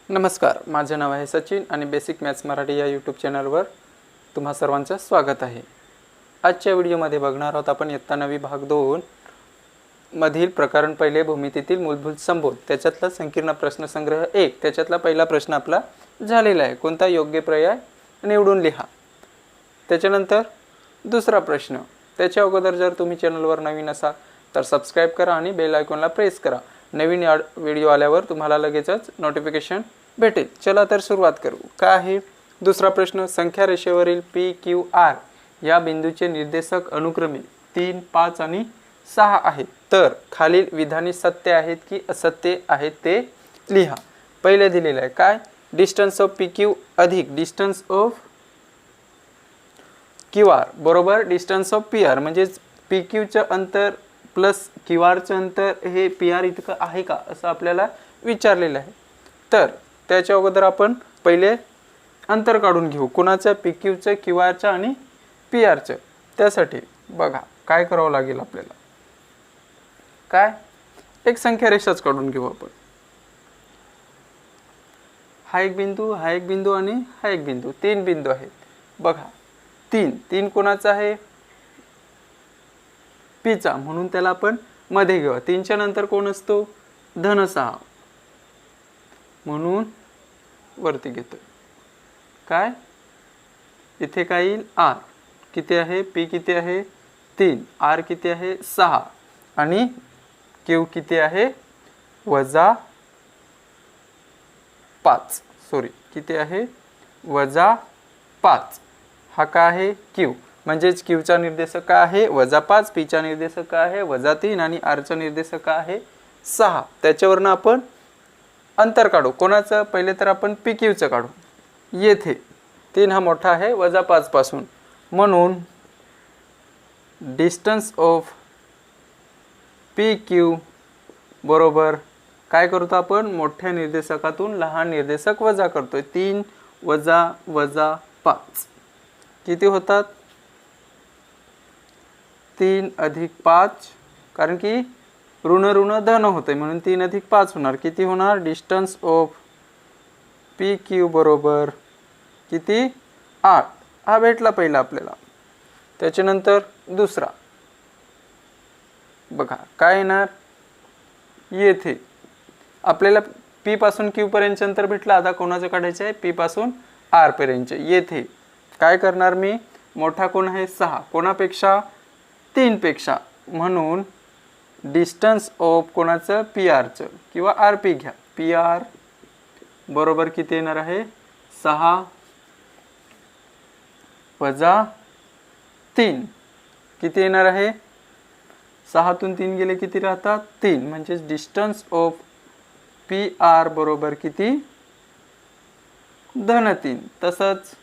नमस्कार, माझे नाव आहे सचिन आणि बेसिक मॅथ्स मराठी या यूट्यूब चॅनलवर तुम्हा सर्वांचं स्वागत आहे. आजच्या व्हिडिओमध्ये बघणार आहोत आपण इयत्ता 9वी भाग 2 मधील प्रकरण पहिले भूमितीतील मूलभूत संबोध त्याच्यातला संकीर्ण प्रश्नसंग्रह 1 त्याच्यातला पहिला प्रश्न आपला झालेला आहे. कोणता योग्य पर्याय निवडून लिहा. त्याच्यानंतर दुसरा प्रश्न. त्याच्या अगोदर जर तुम्ही चॅनलवर नवीन असाल तर सबस्क्राइब करा आणि बेल आयकॉनला प्रेस करा. नवीन व्हिडिओ आल्यावर तुम्हाला लगेचच नोटिफिकेशन भेटेल. चला तर सुरुवात करू. काय आहे दुसरा प्रश्न. संख्या रेषेवरील पी क्यू आर या बिंदूचे निर्देशक अनुक्रमे 3, 5 आणि 6 आहेत. तर खालील विधाने सत्य आहेत की असत्य आहेत ते लिहा. पहिले दिलेलं आहे काय, डिस्टन्स ऑफ पी क्यू अधिक डिस्टन्स ऑफ क्यू आर बरोबर डिस्टन्स ऑफ पी आर, म्हणजेच पी क्यूचं अंतर प्लस क्यू आरचं अंतर हे पी आर इतकं आहे का असं आपल्याला विचारलेलं आहे. तर त्याच्या अगोदर आपण पहिले अंतर काढून घेऊ. कुणाचं, पी क्यूचं, क्यू आरचं आणि पी आरचं. त्यासाठी बघा काय करावं लागेल आपल्याला. काय, एक संख्या रेषाच काढून घेऊ आपण. हा एक बिंदू, हा एक बिंदू आणि हा एक बिंदू, 3 बिंदू आहेत. बघा 3 कोणाचा आहे, पीचा, म्हणून त्याला आपण मध्ये घेऊ. 3च्या नंतर कोण असतो, धन 6, म्हणून वरती घेतो. काय, इथे काय येईल, आर किती आहे, पी किती आहे 3, आर किती आहे 6 आणि क्यू किती आहे -5. सॉरी, किती आहे -5. हा काय आहे, क्यू, म्हणजेच क्यूचा निर्देशक काय आहे -5, पीचा निर्देशक काय आहे -3 आणि आरचा निर्देशक काय आहे 6. त्याच्यावरनं आपण अंतर काढू. कोणाचं, पहिले तर आपण पी क्यूचं काढू. येथे 3 हा मोठा आहे -5 पासून, म्हणून डिस्टन्स ऑफ पी क्यू बरोबर काय करतो आपण, मोठ्या निर्देशकातून लहान निर्देशक वजा करतोय. 3 वजा 5 किती होतात, 3 अधिक 5, कारण की ऋण धन होते म्हणून 3 अधिक 5 होणार. किती होणार, डिस्टन्स ऑफ पी क्यू बरोबर किती 8. हा भेटला पहिला आपल्याला. त्याच्यानंतर दुसरा बघा काय येणार, येथे आपल्याला पी पासून क्यू पर्यंत अंतर भेटलं. आता कोणाचं काढायचं आहे, पी पासून आर पर्यंत. येथे काय करणार मी, मोठा कोण आहे 6, कोणापेक्षा 3 पेक्षा, म्हणून डिस्टन्स ऑफ कोणाचं, पी आरचं किंवा आर पी घ्या. पी आर बरोबर किती येणार आहे 6 वजा 3 किती येणार आहे, 6तून 3 गेले किती राहतात 3, म्हणजेच डिस्टन्स ऑफ पी आर बरोबर किती -3. तसंच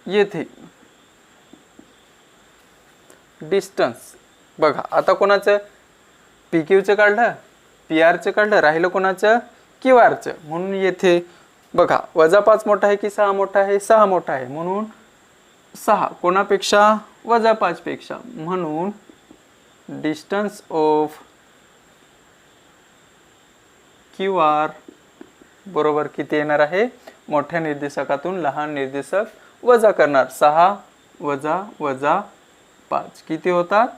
येथे डिस्टन्स बघा, आता कोणाचं, पी क्यूचं काढलं, पी आरचं काढलं, राहिलं कोणाचं, क्यू आरचं. म्हणून येथे बघा -5 मोठा आहे की 6 मोठा आहे, 6 मोठा आहे, म्हणून 6 कोणापेक्षा -5 पेक्षा, म्हणून डिस्टन्स ऑफ क्यू आर बरोबर किती येणार आहे, मोठ्या निर्देशकातून लहान निर्देशक वजा करणार. 6 वजा 5 किती होतात,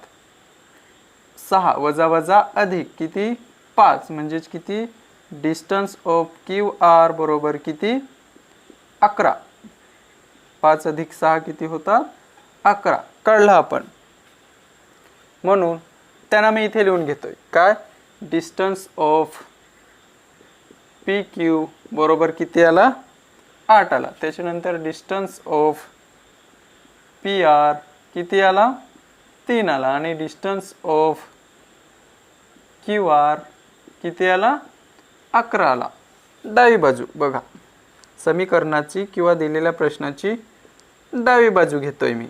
6 वजा अधिक किती 5, म्हणजेच किती, डिस्टन्स ऑफ क्यू आर बरोबर किती 11. 5 अधिक 6 किती होतात 11. कळलं आपण. म्हणून त्यांना मी इथे लिहून घेतोय काय, डिस्टन्स ऑफ पी क्यू बरोबर किती आला 8 आला. त्याच्यानंतर डिस्टन्स ऑफ पी आर किती आला 3 आला आणि डिस्टन्स ऑफ क्यू आर किती आला 11 आला. डावी बाजू बघा, समीकरणाची किंवा दिलेल्या प्रश्नाची डावी बाजू घेतोय मी.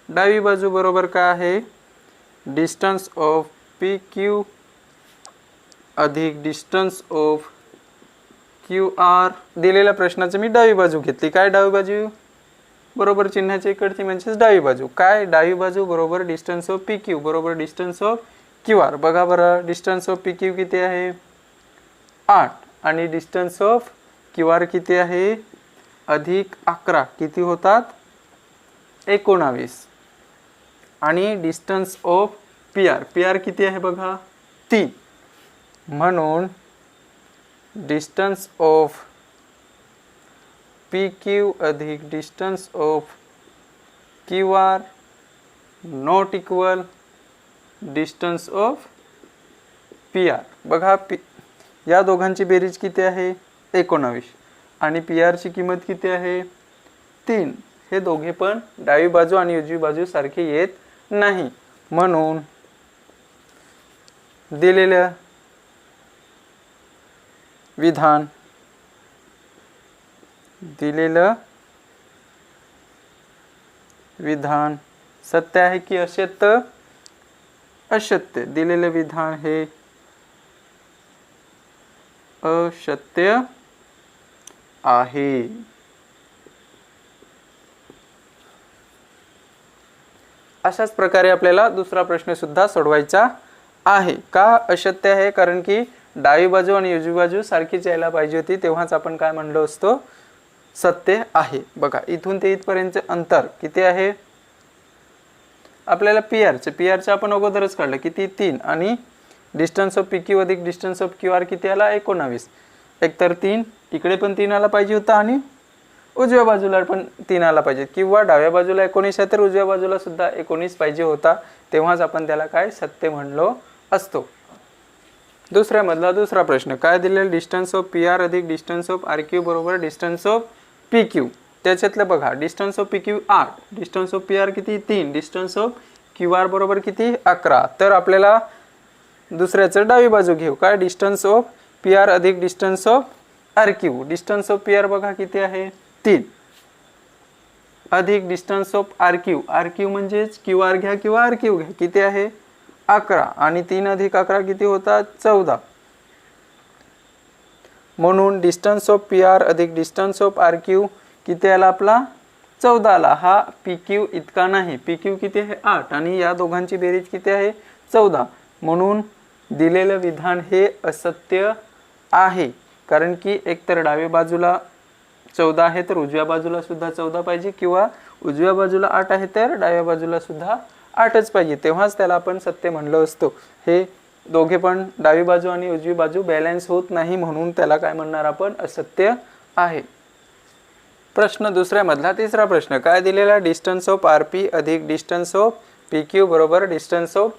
डावी बाजू बरोबर काय आहे, डिस्टन्स ऑफ पी क्यू अधिक डिस्टन्स ऑफ क्यू आर. दिलेल्या प्रश्नाची मी डावी बाजू घेतली. काय डावी बाजू बरोबर चिन्हाच्या इकडची म्हणजेच डावी बाजू. काय, डावी बाजू बरोबर डिस्टन्स ऑफ पी क्यू बरोबर डिस्टन्स ऑफ क्यू आर. बघा बरं, डिस्टन्स ऑफ पी क्यू किती आहे 8 आणि डिस्टन्स ऑफ क्यू आर किती आहे अधिक 11 किती होतात 19. आणि distance of P R, P R किती आहे बघा 3. म्हणून डिस्टन्स ऑफ पी क्यू अधिक distance of Q R not equal distance of P R. बघा या दोघांची बेरीज किती आहे 19 आणि पी आरची किंमत किती आहे 3. हे दोघे पण डावी बाजू आणि उजवी बाजू सारखे येत नाही. म्हणून दिलेलं विधान सत्य आहे की असत्य. असत्य. दिलेले विधान हे असत्य आहे. अशाच प्रकारे आपल्याला दुसरा प्रश्न सुद्धा सोडवायचा आहे. का असत्य आहे? कारण की डावी बाजू आणि उजवी बाजू सारखीच यायला पाहिजे होती, तेव्हाच आपण काय म्हणलो असतो सत्य आहे. बघा इथून ते इथपर्यंत अंतर किती आहे आपल्याला पी आरचे आपण अगोदरच काढलं किती 3 आणि डिस्टन्स ऑफ पी क्यू अधिक डिस्टन्स ऑफ क्यू आर किती आला 19. एकतर 3 इकडे पण 3 आला पाहिजे होता आणि उजव्या बाजूला पण 3 आला पाहिजे, किंवा डाव्या बाजूला 19 आहे तर उजव्या बाजूला सुद्धा 19 पाहिजे होता, तेव्हाच आपण त्याला काय सत्य म्हणलो असतो. दुसऱ्या मधला दुसरा प्रश्न काय दिलेला डिस्टन्स ऑफ पी आर अधिक डिस्टन्स ऑफ आर क्यू बरोबर डिस्टन्स ऑफ पी क्यू. त्याच्यातलं बघा distance of P Q 8, distance of P R किती 3, डिस्टन्स ऑफ क्यू आर बरोबर किती 11. तर आपल्याला दुसऱ्याचं डावी बाजू घेऊ. काय डिस्टन्स ऑफ पी आर अधिक distance of R Q. Distance of P R बघा किती आहे 3 अधिक distance of R Q. R Q म्हणजेच क्यू आर घ्या किंवा आर क्यू घ्या किती आहे 11 आणि 3 अधिक 11 किती होतात 14. म्हणून डिस्टन्स ऑफ पी आर अधिक डिस्टन्स ऑफ आर क्यू किती आला आपला 14 आला. हा पी क्यू इतका नाही, पी क्यू किती आहे 8 आणि या दोघांची बेरीज किती आहे 14. म्हणून दिलेलं विधान हे असत्य आहे, कारण की एकतर डाव्या बाजूला 14 आहे तर उजव्या बाजूला सुद्धा 14 पाहिजे, किंवा उजव्या बाजूला 8 आहे तर डाव्या बाजूला सुद्धा 8च पाहिजे, तेव्हाच त्याला आपण सत्य म्हणलो असतो. हे दोघे पण डावी बाजू आणि उजवी बाजू बॅलन्स होत नाही, म्हणून त्याला काय म्हणणार आपण असत्य आहे. प्रश्न दुसऱ्या मधला तिसरा प्रश्न काय दिलेला डिस्टन्स ऑफ आर पी अधिक डिस्टन्स ऑफ पी क्यू बरोबर डिस्टन्स ऑफ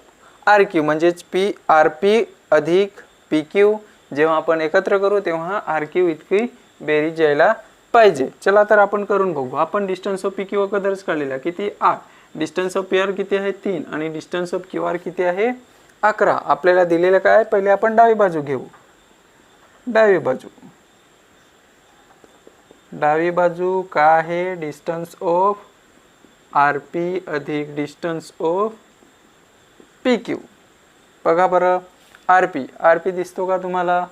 आर क्यू. म्हणजेच पी आर पी अधिक पी क्यू जेव्हा आपण एकत्र करू तेव्हा आर क्यू इतकी बेरीज यायला पाहिजे. चला तर आपण करून बघू. आपण डिस्टन्स ऑफ पी क्यू अगोदरच काढलेला किती 8, डिस्टन्स ऑफ पी आर किती आहे 3 आणि डिस्टन्स ऑफ क्यू आर किती आहे 11. आपल्याला दिलेलं काय पहिले आपण डावी बाजू घेऊ. डावी बाजू काय आहे डिस्टन्स ऑफ आर पी अधिक डिस्टन्स ऑफ पी क्यू. बघा बरं आर पी दिसतो का तुम्हाला.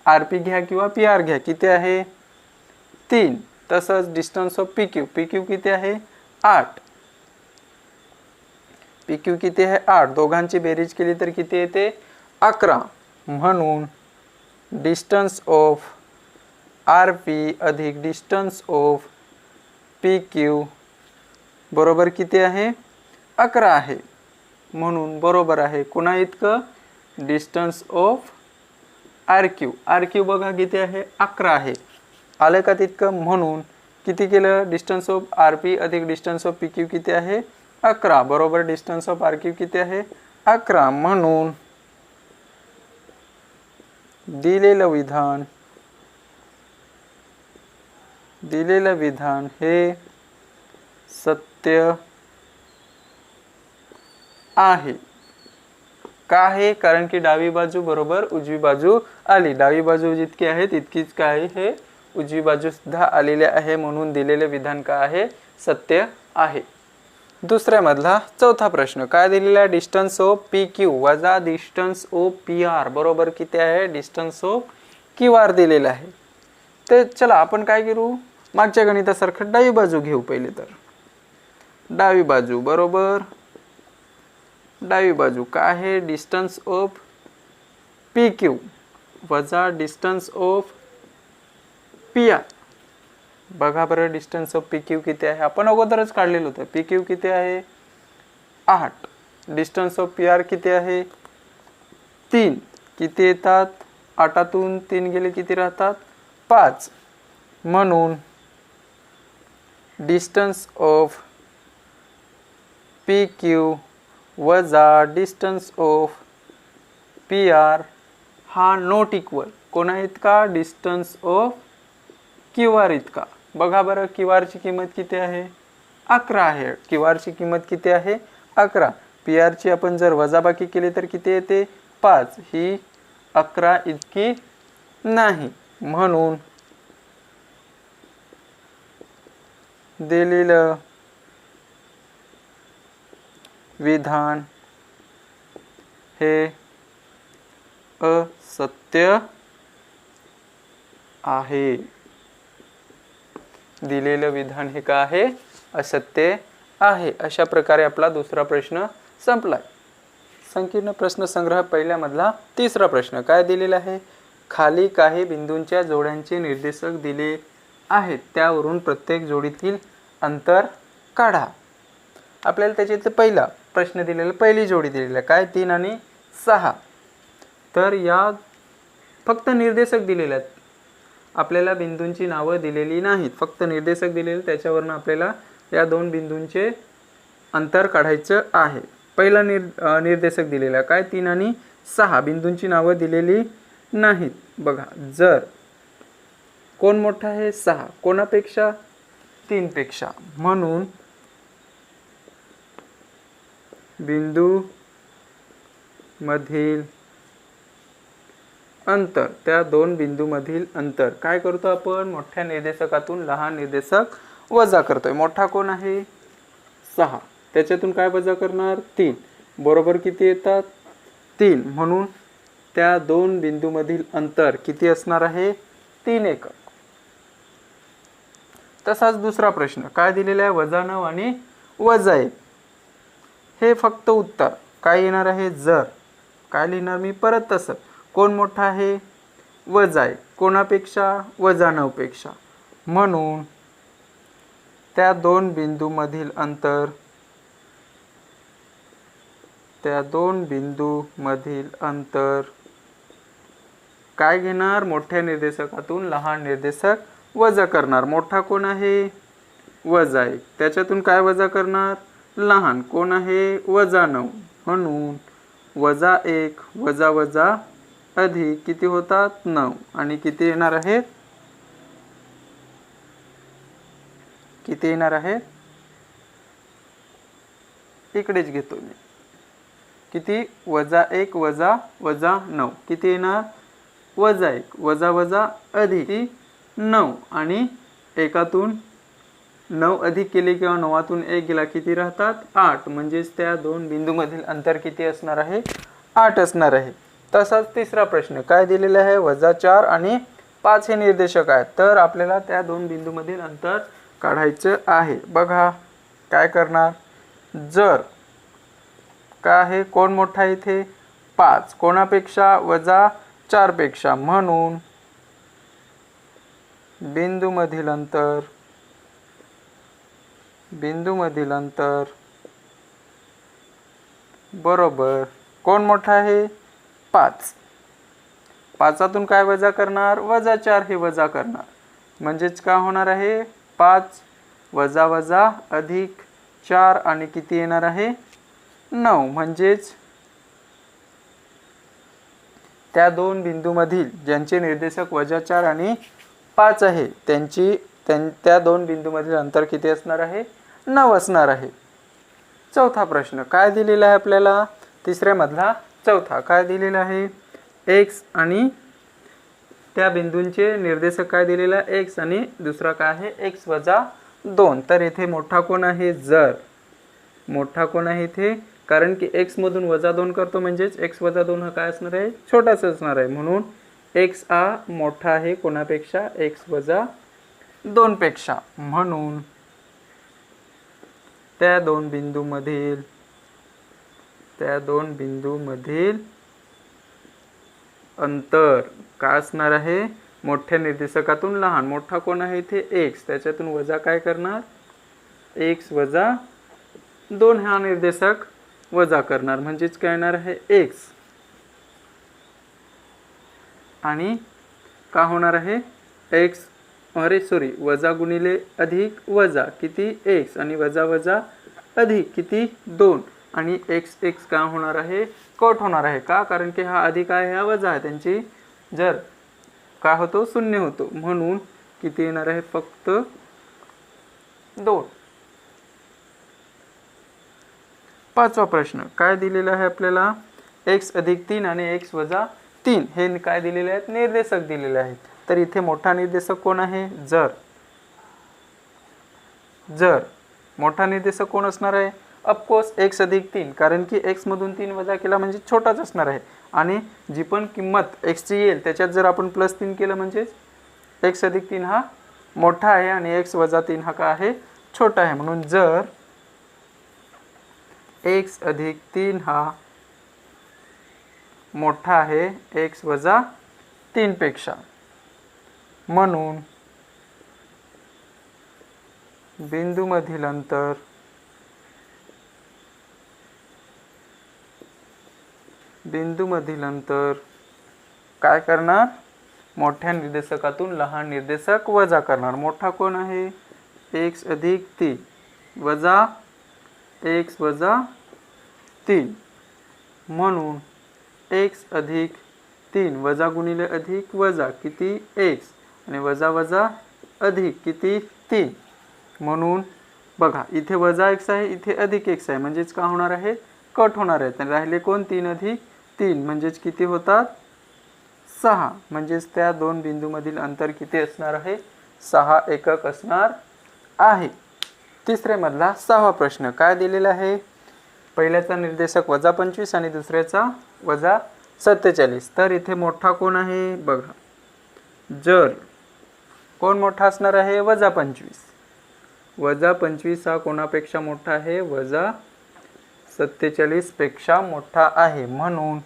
आर पी घ्या किंवा पी आर घ्या किती आहे 3. तसंच डिस्टन्स ऑफ पी क्यू किती आहे 8. पी क्यू किती आहे 8. दोघांची बेरीज केली तर किती येते 11. म्हणून डिस्टन्स ऑफ आर पी अधिक डिस्टन्स ऑफ पी क्यू बरोबर किती आहे 11 आहे. म्हणून बरोबर आहे कुणा इतकं डिस्टन्स ऑफ आर क्यू बघा किती आहे 11 आहे. आलं का तितकं. म्हणून किती केलं डिस्टन्स ऑफ आर पी अधिक डिस्टन्स ऑफ पी क्यू किती आहे 11 बरोबर डिस्टन्स ऑफ आर क्यू किती आहे 11. म्हणून दिलेलं विधान हे सत्य आहे. का आहे कारण की डावी बाजू बरोबर उजवी बाजू आली. डावी बाजू जितकी आहे तितकीच काय हे उजवी बाजू सुद्धा आलेले आहे, म्हणून दिलेले विधान काय आहे सत्य आहे. दुसऱ्या मधला चौथा प्रश्न काय दिलेला डिस्टन्स ऑफ पी क्यू वजा डिस्टन्स ऑफ पी आर बरोबर किती आहे डिस्टन्स ऑफ क्यू आर दिलेला आहे. तर चला आपण काय करू मागच्या गणितासारखं डावी बाजू घेऊ. पहिले तर डावी बाजू बरोबर डावी बाजू. काय आहे? डिस्टन्स ऑफ पी क्यू वजा डिस्टन्स ऑफ पी आर. बघा बरं, डिस्टन्स ऑफ पी क्यू किती आहे? आपण अगोदरच काढलेलं होतं. पी क्यू किती आहे? 8. डिस्टन्स ऑफ पी आर किती आहे? 3. किती येतात? 8तून 3 गेले किती राहतात? 5. म्हणून डिस्टन्स ऑफ पी क्यू वजा डिस्टन्स ऑफ पी आर हा नॉट इक्वल कोणा इतका? डिस्टन्स ऑफ क्यू आर इतका. बघा बरं, क्यू आरची किंमत किती आहे? 11 आहे. क्यू आरची किंमत किती आहे? 11. पी आरची आपण जर वजाबाकी केली तर किती येते? 5. ही 11 इतकी नाही. म्हणून दिलेलं विधान हे असत्य आहे. दिलेलं विधान हे काय आहे? असत्य आहे. अशा प्रकारे आपला दुसरा प्रश्न संपलाय. संकीर्ण प्रश्न संग्रह पहिल्यामधला तिसरा प्रश्न काय दिलेला आहे? खाली काही बिंदूंच्या जोड्यांचे निर्देशक दिले आहेत, त्यावरून प्रत्येक जोडीतील अंतर काढा. आपल्याला त्याच्यातला पहिला प्रश्न दिलेला, पहिली जोडी दिलेली आहे काय? 3 आणि 6. तर या फक्त निर्देशक दिलेले आहेत. आपल्याला बिंदूंची नावं दिलेली नाहीत, फक्त निर्देशक दिलेले. त्याच्यावरून आपल्याला या दोन बिंदूंचे अंतर काढायचं आहे. पहिला निर्देशक दिलेला काय? 3 आणि 6. बिंदूंची नावं दिलेली नाहीत. बघा, जर कोण मोठा आहे? 6. कोणापेक्षा? 3 पेक्षा. म्हणून बिंदू मधील अंतर, त्या दोन बिंदू मधील अंतर काय करतो आपण? मोठ्या निर्देशकातून लहान निर्देशक वजा करतोय. मोठा कोण आहे? 6. त्याच्यातून काय वजा करणार? 3. बरोबर किती येतात? 3. म्हणून त्या दोन बिंदू मधील अंतर किती असणार आहे? 3 एकक. तसाच दुसरा प्रश्न काय दिलेला आहे? -9 आणि -1. हे फक्त उत्तर काय येणार आहे? जर काय लिहिणार मी परत तसं. कोण मोठा आहे? -1. कोणापेक्षा? -9 पेक्षा. म्हणून त्या दोन बिंदू मधील अंतर, त्या दोन बिंदू मधील अंतर काय घेणार? मोठ्या निर्देशकातून लहान निर्देशक वजा करणार. मोठा कोण आहे? -1. त्याच्यातून काय वजा करणार? लहान कोण आहे? -9. म्हणून -1 वजा वजा अधिक किती होतात? 9. आणि किती येणार आहेत? किती येणार आहेत? इकडेच घेतो मी. किती? -1 वजा वजा 9. किती येणार? -1 वजा वजा अधिक 9. आणि एकातून 9 अधिक केले किंवा 9तून 1 गेला किती राहतात? 8. म्हणजेच त्या दोन बिंदू मधील अंतर किती असणार आहे? 8 असणार आहे. तसाच तिसरा प्रश्न काय दिलेला आहे? -4 आणि 5 हे निर्देशक आहेत. तर आपल्याला त्या दोन बिंदू मधील अंतर काढायचं आहे. बघा काय करणार? जर काय आहे? कोण मोठा इथे? 5. कोणापेक्षा? -4 पेक्षा. म्हणून बिंदू मधील अंतर बरोबर कोण मोठा आहे? 5. 5तून काय वजा करणार? -4 हे वजा करणार. म्हणजेच काय होणार आहे? 5 वजा वजा अधिक 4 आणि किती येणार आहे? 9. म्हणजेच त्या दोन बिंदू मधील ज्यांचे निर्देशक -4 आणि 5 आहे त्या दोन बिंदू मधील अंतर किती असणार आहे? 9 असणार आहे. चौथा प्रश्न काय दिलेला आहे आपल्याला? तिसऱ्या मधला चौथा काय दिलेला आहे? x आणि त्या बिंदूंचे निर्देशक काय दिलेला? x आणि दुसरा काय आहे? x वजा 2. तर येथे मोठा कोण आहे? जर मोठा कोण आहे इथे? कारण की x मधून -2 करतो म्हणजेच x वजा 2 हा काय असणार आहे? छोटासा असणार आहे. म्हणून x हा मोठा आहे कोणापेक्षा? x वजा 2 पेक्षा. म्हणून त्या दोन बिंदू मधील त्या दोन बिंदू मधील अंतर काय असणार आहे, मोठ्या निर्देशकातून लहान. मोठा कोण आहे इथे x, त्याच्यातून वजा काय करणार, x वजा 2 हा निर्देशक वजा करणार, म्हणजेच काय येणार आहे x. आणि का होणार आहे x, वजा गुणिले अधिक वजा किती x, आणि वजा वजा अधिक किती 2, आणि x x का होणार आहे, कट होणार आहे. का, कारण की हा अधिक आहे हा वजा आहे, त्यांची जर काय होतो, शून्य होतो. म्हणून किती येणार आहे, फक्त 2. पाचवा प्रश्न काय दिलेला आहे आपल्याला, x अधिक 3 आणि x वजा 3 हे काय दिलेले आहेत, निर्देशक दिलेले आहेत. तर इथे मोठा निर्देशक कोण आहे, जर मोठा निर्देशक कोण असणार आहे, ऑफकोर्स x अधिक 3, कारण की x मधून 3 वजा केला म्हणजे छोटाच असणार आहे. आणि जी पण किंमत x ची येईल त्याच्यात जर आपण +3 केलं म्हणजे x अधिक 3 हा मोठा आहे आणि x वजा 3 हा काय आहे, छोटा आहे. म्हणून जर x अधिक 3 हा मोठा आहे x वजा 3 पेक्षा, म्हणून बिंदू मधील अंतर काय करणार, मोठ्या निर्देशकातून लहान निर्देशक वजा करणार. मोठा कोण आहे, x अधिक 3 वजा x वजा 3, म्हणून x अधिक 3 वजा गुणिले अधिक वजा किती x, आणि वजा वजा अधिक किती 3, म्हणून बघा इथे वजा x आहे, इथे अधिक x आहे, म्हणजेच का होणार आहे, कट होणार आहे. तर राहिले कोण, 3 अधिक 3 म्हणजेच किती होतात 6, म्हणजेच त्या दोन बिंदू मधील अंतर किती असणार आहे, 6 एकक असणार आहे. तिसरे मधला 6वा प्रश्न काय दिलेला आहे, पहिल्याचा निर्देशक वजा 25 आणि दुसऱ्याचा वजा 47. तर इथे मोठा कोण आहे बघा, जर कोण मोठा असणार आहे, वजा 25. वजा 25 हा कोणापेक्षा मोठा आहे, वजा 47 पेक्षा मोठा आहे. म्हणून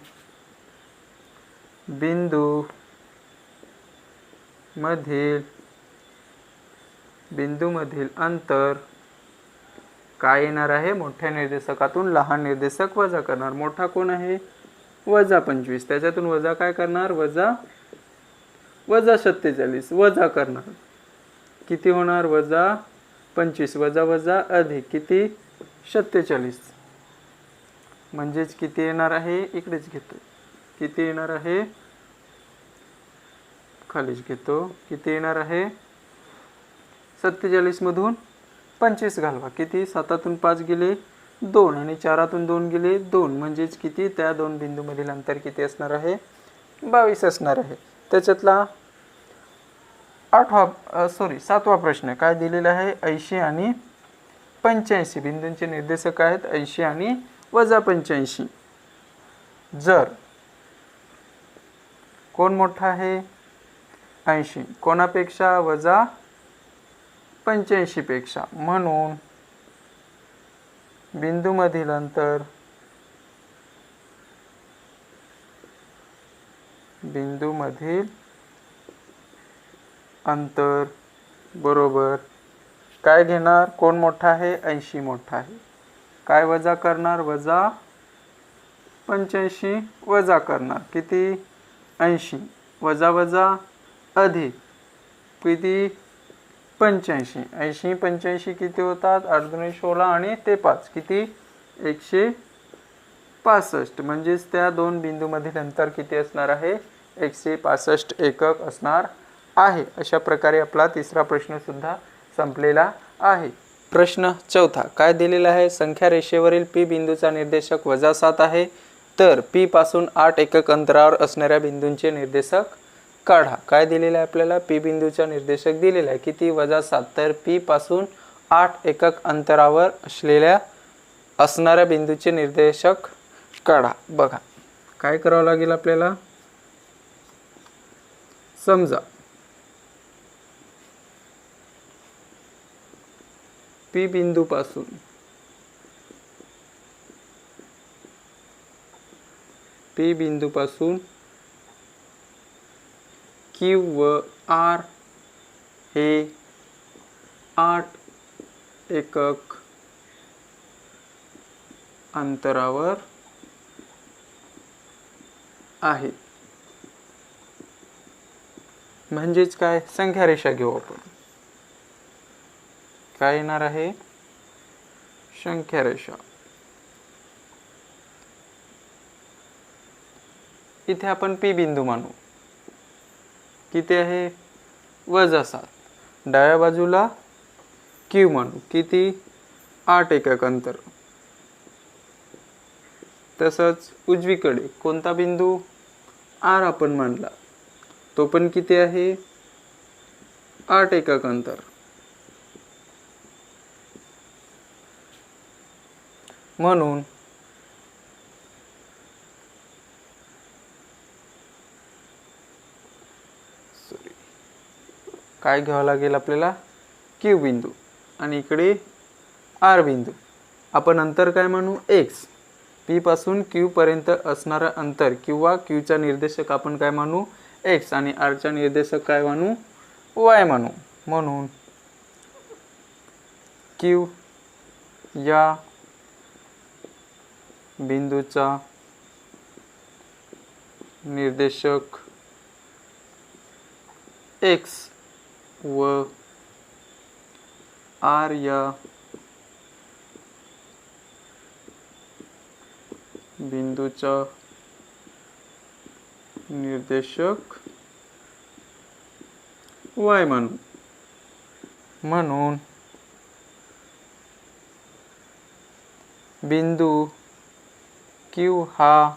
बिंदू मधील अंतर काय येणार आहे, मोठ्या निर्देशकातून लहान निर्देशक वजा करणार. मोठा कोण आहे, वजा 25, त्याच्यातून वजा काय करणार, वजा 47 वजा करणार, किती होणार, वजा 25 वजा वजा अधिक किती 47, म्हणजेच किती येणार आहे, इकडेच घेतो, किती येणार आहे, खालीच घेतो, किती येणार आहे, 47 मधून 25 घालवा, किती 7तून 5 गेले 2 आणि 4तून 2 गेले 2, म्हणजेच किती, त्या दोन बिंदू मधील अंतर किती असणार आहे, 22 असणार आहे. त्याच्यातला 7वा प्रश्न काय दिलेला आहे, 80 आणि 85 बिंदूंचे निर्देशक आहेत 80 आणि वजा 85. जर कोण मोठा आहे, 80 कोणापेक्षा, वजा 85 पेक्षा, म्हणून बिंदू मधील अंतर बरोबर काय घेणार, कोण मोठा आहे, 80 मोठा आहे, काय वजा करणार, वजा 85 वजा करणार, किती 80 वजा वजा अधिक किती 85, 80 85 किती होतात, 8 दुणे 16 आणि ते 5 किती 165, म्हणजेच त्या दोन बिंदू मधील अंतर किती असणार आहे, 165 एकक असणार आहे. अशा प्रकारे आपला तिसरा प्रश्न सुद्धा संपलेला आहे. प्रश्न चौथा काय दिलेला आहे, संख्या रेषेवरील P बिंदूचा निर्देशक वजा 7 आहे, तर P पासून 8 एकक अंतरावर असणाऱ्या बिंदूंचे निर्देशक काढा. काय दिलेलं आहे आपल्याला, P बिंदूचा निर्देशक दिलेला आहे किती, वजा 7. तर P पासून 8 एकक अंतरावर असणाऱ्या बिंदूचे निर्देशक काढा. बघा काय करावं लागेल आपल्याला, समजा P बिंदू पासून पी बिंदूपासून क्यू व आर हे 8 एकक अंतरावर आहे. म्हणजेच काय, संख्या रेषा घेऊ आपण. काय येणार आहे, संख्या रेषा. इथे आपण पी बिंदू मानू. किती आहे, -7. डाव्या बाजूला क्यू मानू. किती, 8 एकक अंतर. तसंच उजवीकडे कोणता बिंदू, आर आपण मानला, तो पण किती आहे, 8 एकक अंतर. म्हणून काय घ्यावं लागेल आपल्याला, क्यू बिंदू आणि इकडे आर बिंदू. आपण अंतर काय म्हणू, एक्स. पी पासून क्यू पर्यंत असणारं अंतर किंवा क्यूचा निर्देशक आपण काय म्हणू, एक्स, आणि आरचा निर्देशक काय म्हणू, वाय म्हणू. म्हणून क्यू या बिंदूचा निर्देशक एक्स व आर या बिंदूचा निर्देशक वाय म्हणू. म्हणून बिंदू क्यू हा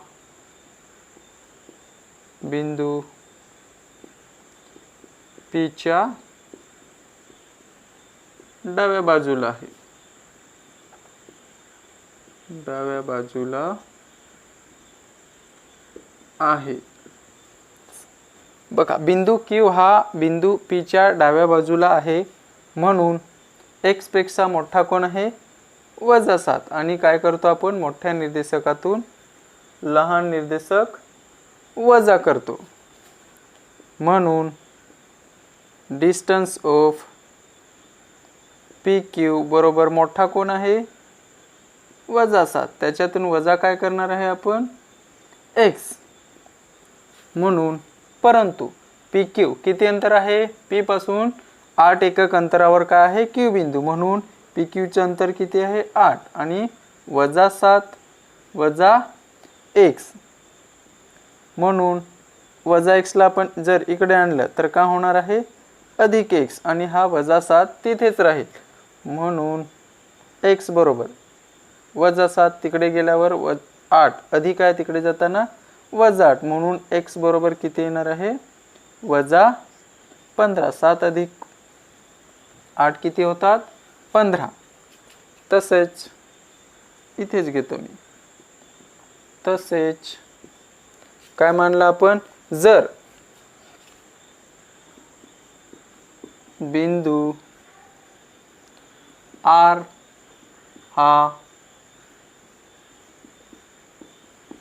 बिंदू पी च्या डाव्या बाजूला आहे. डाव्या बाजूला आहे. बघा, बिंदू क्यू हा बिंदू पी च्या डाव्या बाजूला आहे. म्हणून एक्स पेक्षा मोठा कोण आहे, -7. आणि काय करतो आपण, मोठ्या निर्देशकातून लहान निर्देशक वजा करतो. म्हणून डिस्टन्स ऑफ पी क्यू बरोबर मोठा कोण आहे, -7. त्याच्यातून वजा काय करणार आहे आपण, एक्स. म्हणून परंतु पी क्यू किती अंतर आहे, पी पासून 8 एकक अंतरावर काय आहे, क्यू बिंदू. म्हणून पी क्यूचे अंतर किती आहे, 8 आणि -7 वजा एक्स. म्हणून वजा एक्स ला आपण जर इकडे आणलं तर काय होणार आहे, अधिक एक्स, आणि हा -7 तिथेच राहील. म्हणून एक्स बरोबर -7 तिकडे गेल्यावर 8 अधिक आहे तिकडे जाताना -8. म्हणून एक्स बरोबर किती येणार आहे, -15. 7 अधिक 8 किती होतात, 15. तसेच इथेच घेतो मी. तसेच काय मानलं आपण, जर बिंदू आर हा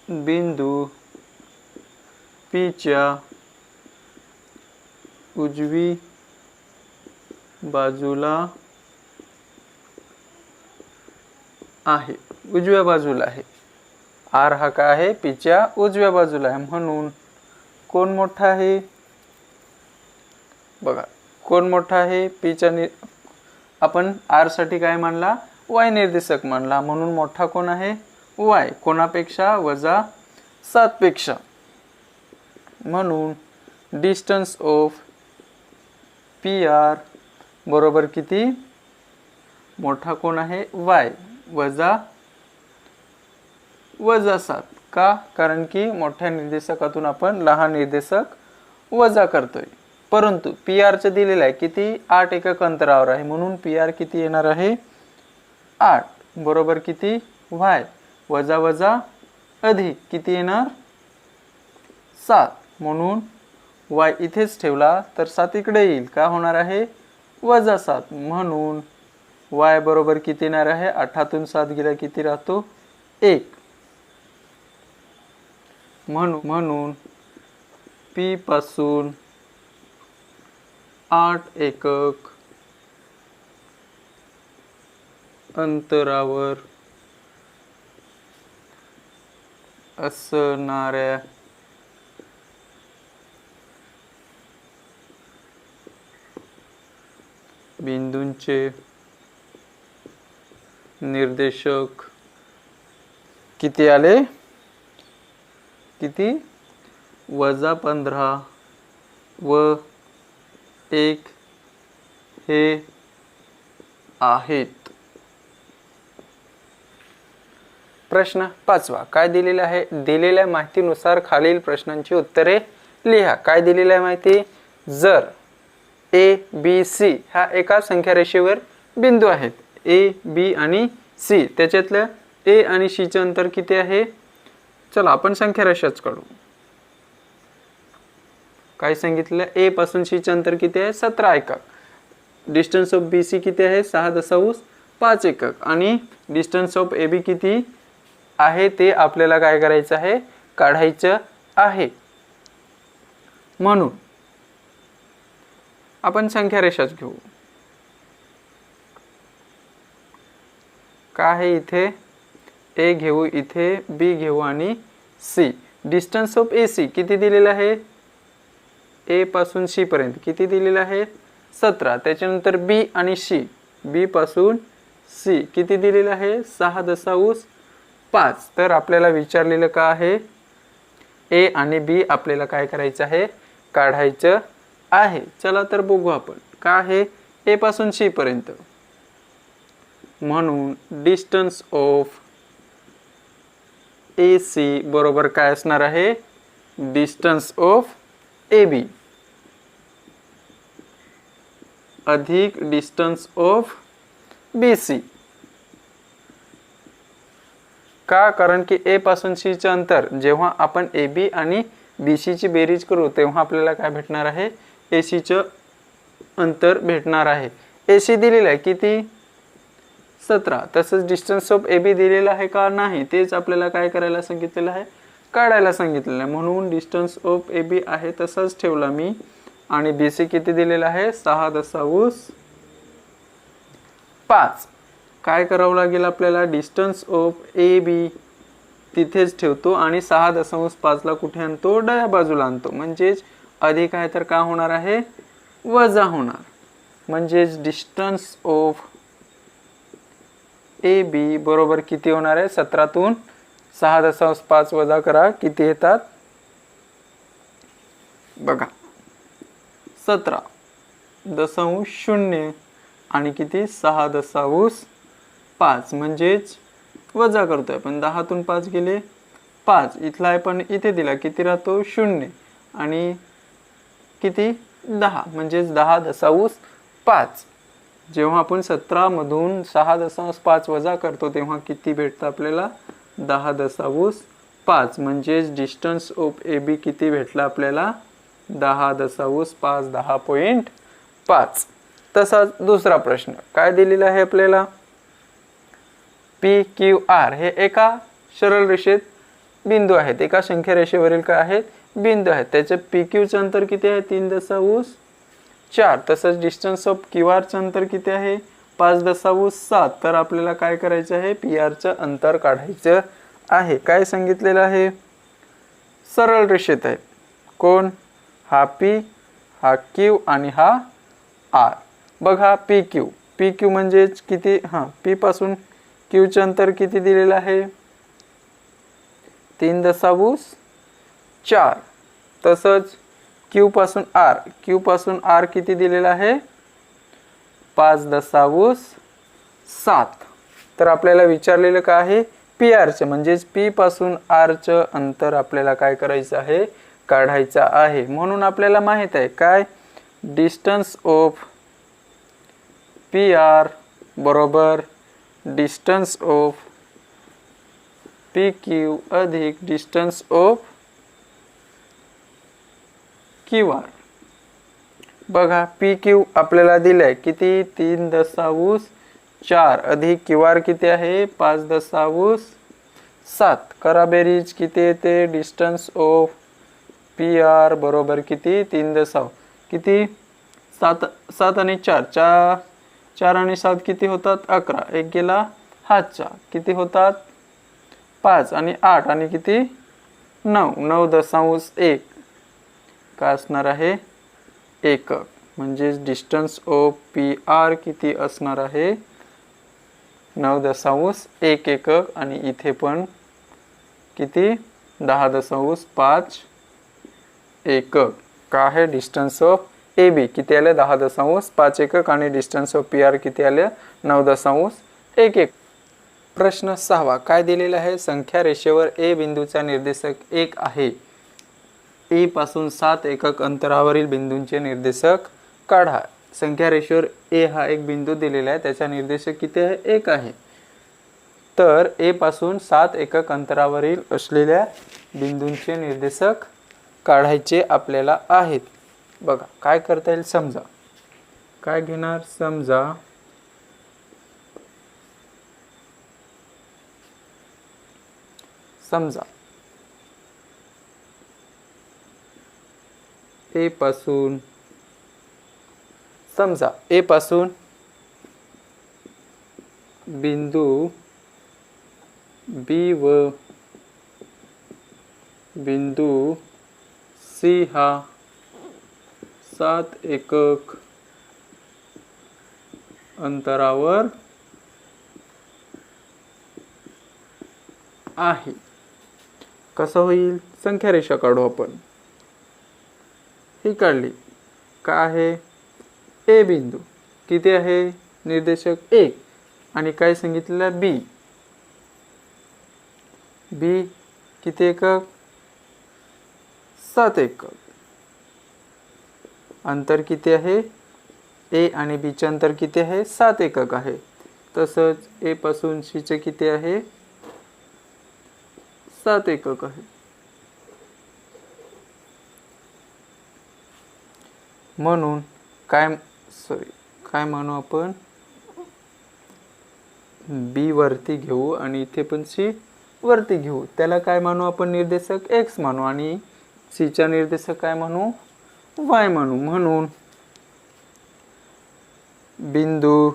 बिंदू पी च्या उजवी बाजूला आहे. उजव्या बाजूला आहे. आर हा काय आहे, पी च्या उजव्या बाजूला आहे. म्हणून कोण मोठा आहे, बघा कोण मोठा आहे, पीच्या आपण आर साठी काय मानला, वाय निर्देशक मानला. म्हणून मोठा कोण आहे, वाय. कोणापेक्षा, -7 पेक्षा. म्हणून डिस्टन्स ऑफ पी आर बरोबर किती, मोठा कोण आहे, वाय, -7. का, कारण की मोठ्या निर्देशकातून आपण लहान निर्देशक वजा करतोय. परंतु पी आर चे दिलेलं आहे किती, 8 एकक अंतरावर आहे. म्हणून पी आर किती येणार आहे, 8 बरोबर किती, वाय वजा अधिक किती येणार, 7. म्हणून वाय इथेच ठेवला तर 7 इकडे येईल. का होणार आहे, -7. म्हणून वाय बरोबर किती येणार आहे, 8 तून 7 गेला किती राहतो, 1. म्हणून P पासून 8 एकक अंतरावर असणाऱ्या बिंदूंचे निर्देशक किती आले? किती? -15 व 1 हे आहेत. प्रश्न 5वा काय दिलेला आहे? दिलेल्या माहितीनुसार खालील प्रश्नांची उत्तरे लिहा. काय दिलेली आहे माहिती? जर ए बी सी ह्या एका संख्या रेषेवर बिंदू आहेत, ए बी आणि सी, त्याच्यातल्या ए आणि सी चे अंतर किती आहे? चला आपण संख्या रेषाच काढू. काय सांगितलं? ए पासून सी चे अंतर किती आहे? 17 एकक. डिस्टन्स ऑफ बी सी किती आहे? 6.5 एकक. आणि डिस्टन्स ऑफ ए बी किती आहे ते आपल्याला काय करायचं आहे? काढायचं आहे. म्हणून आपण संख्या रेषाच घेऊ. काय आहे इथे? ए घेऊ, इथे बी घेऊ आणि C. Distance of A C किती दिलेला आहे? ए पासून सी पर्यंत किती दिलेला आहे? 17. त्याच्यानंतर बी आणि सी, बी पासून सी किती दिलेला आहे? 6.5. तर आपल्याला विचारलेलं का आहे? ए आणि बी आपल्याला काय करायचं आहे? काढायचं आहे. चला तर बघू आपण. काय आहे? ए पासून सी पर्यंत. म्हणून डिस्टन्स ऑफ ए सी बरोबर काय असणार आहे? डिस्टन्स ऑफ ए बी अधिक डिस्टन्स ऑफ बी सी. का? कारण की ए पासून सी चे अंतर जेव्हा आपण ए बी आणि बी सी ची बेरीज करू तेव्हा आपल्याला काय भेटणार आहे? ए सी चे अंतर भेटणार आहे. ए सी दिलेलं आहे किती? 17. तसंच डिस्टन्स ऑफ ए बी दिलेला आहे का? नाही. तेच आपल्याला काय करायला सांगितलेलं आहे? काढायला सांगितलेलं आहे. म्हणून डिस्टन्स ऑफ ए बी आहे तसाच ठेवला मी. आणि बी सी किती दिलेला आहे? 6.5. काय करावं लागेल आपल्याला? डिस्टन्स ऑफ ए बी तिथेच ठेवतो आणि 6.5 ला कुठे आणतो? डाव्या बाजूला आणतो. म्हणजेच अधिक आहे तर काय होणार आहे? वजा होणार. म्हणजेच डिस्टन्स ऑफ ए बी बरोबर किती होणार आहे? 17 तून 6.5 वजा करा, किती येतात? बघा 17.0 आणि किती? 6.5. म्हणजेच वजा करतोय आपण. 10 तून 5 गेले 5. इथला आहे पण इथे दिला, किती राहतो? 0. आणि किती? 10. म्हणजेच 10.5. जेव्हा आपण 17 मधून 6.5 वजा करतो तेव्हा किती भेटतं आपल्याला? 10.5. म्हणजेच डिस्टन्स ऑफ ए बी किती भेटला आपल्याला? 10.5. 10.5. तसाच दुसरा प्रश्न काय दिलेला आहे आपल्याला? पी क्यू आर हे एका सरळ रेषेत बिंदू आहेत, एका संख्या रेषेवरील काय आहेत? बिंदू आहेत. त्याचे पी क्यू चे अंतर किती आहे? 3.4. तसंच डिस्टन्स ऑफ क्यू आर चे अंतर किती आहे? 5.7. तर आपल्याला काय करायचं आहे? पी आर चे अंतर काढायचं आहे. काय सांगितलेलं आहे? सरळ रेषेत आहे. कोण? हा पी, हा क्यू आणि हा आर. बघा पी क्यू. पी क्यू म्हणजेच किती? पी पासून क्यू चे अंतर किती दिलेलं आहे? 3.4. तसंच क्यू पासून आर, क्यू पासून आर किती दिलेला आहे? 5.7. तर आपल्याला विचारलेलं काय आहे? पी आर चे. म्हणजेच पी पासून आर चे अंतर आपल्याला काय करायचं आहे? काढायचं आहे. म्हणून आपल्याला माहित आहे काय? डिस्टन्स ऑफ पी आर बरोबर डिस्टन्स ऑफ पी क्यू अधिक डिस्टन्स ऑफ क्यू आर. बघा पी क्यू आपल्याला दिलाय किती? 3.4 अधिक क्यू आर किती आहे? 5.7. 7. करा बेरीज, किती येते? डिस्टन्स ऑफ पी आर बरोबर किती? 3 किती? 7 आणि 4 4 आणि 7 किती होतात? 11. एक गेला हातचा, किती होतात? 5 आणि 8 आणि किती? 9. 9.1 काय असणार आहे? एकक. म्हणजे डिस्टन्स ऑफ पी आर किती असणार आहे? 9.1 एकक. आणि इथे पण किती? 10.5 एकक. काय आहे? डिस्टन्स ऑफ ए बी किती आले? 10.5 एकक. आणि डिस्टन्स ऑफ पी आर किती आले? 9.1 एकक. प्रश्न 6 काय दिलेला आहे? संख्या रेषेवर ए बिंदूचा निर्देशक 1 आहे. ए पासून 7 एकक अंतरावरील बिंदूंचे निर्देशक काढा. संख्या रेषेवर ए हा एक बिंदू दिलेला आहे, त्याचा निर्देशक किती आहे? 1 आहे. तर ए पासून 7 एकक अंतरावरील असलेल्या बिंदूंचे निर्देशक काढायचे आपल्याला आहेत. बघा काय करता येईल. समजा काय घेणार? समजा ए पासून बिंदू बी व बिंदू सी हा 7 एकक अंतरावर आहे. कसं होईल? संख्या रेषा काढू आपण. ही काढली. काय आहे? ए बिंदू किती आहे? निर्देशक 1. आणि काय सांगितलं? बी किती एकक? 7 एकक. अंतर किती आहे? ए आणि बी चे अंतर किती आहे? 7 एकक आहे. तसंच ए पासून सी चे किती आहे? 7 एकक आहे. म्हणून काय म्हणू आपण? बी वरती घेऊ आणि इथे पण सी वरती घेऊ. त्याला काय म्हणू आपण? निर्देशक एक्स म्हणू. आणि सी चा निर्देशक काय म्हणू? वाय म्हणू. म्हणून बिंदू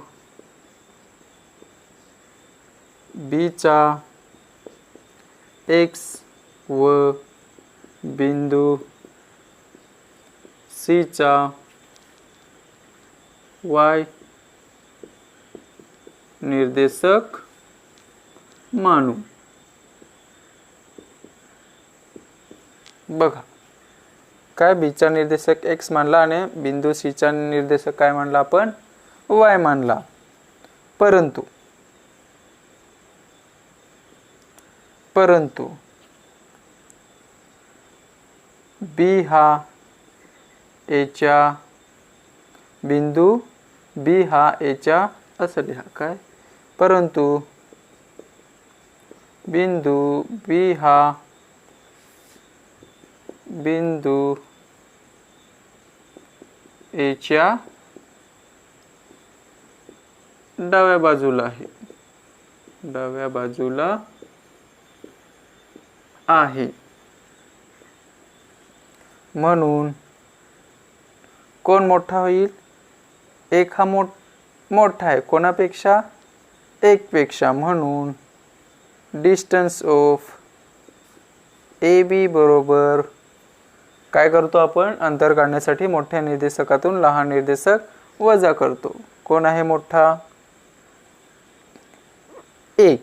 बी चा एक्स व बिंदू सी चा वाय निर्देशक मानू. बघा काय? बी चा निर्देशक एक्स मानला आणि बिंदू सी चा निर्देशक काय मानला आपण? वाय मानला. परंतु बी हा एच्या बिंदू बी हा एच्या असं लिहा. काय? परंतु बिंदू बी हा बिंदू एच्या डाव्या बाजूला आहे. डाव्या बाजूला आहे. म्हणून कोण मोठा होईल? एक हा मोठा आहे. कोणापेक्षा? एक पेक्षा. म्हणून डिस्टन्स ऑफ ए बी बरोबर काय करतो आपण? अंतर काढण्यासाठी मोठ्या निर्देशकातून लहान निर्देशक वजा करतो. कोण आहे मोठा? 1.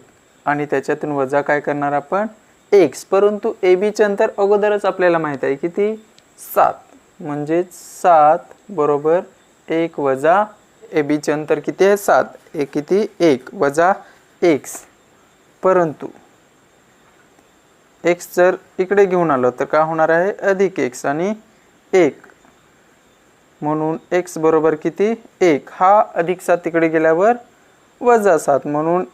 आणि त्याच्यातून वजा काय करणार आपण? x. परंतु ए बी चे अंतर अगोदरच आपल्याला माहित आहे किती? 7. म्हणजे 7 बरोबर 1 वजा ए बी चे अंतर किती आहे? 7. एक किती? 1 वजा x. परंतु x जर इकडे घेऊन आलो तर काय होणार आहे? अधिक x आणि 1. म्हणून x बरोबर किती? 1. हा अधिक 7 तिकडे गेल्यावर वजा 7. म्हणून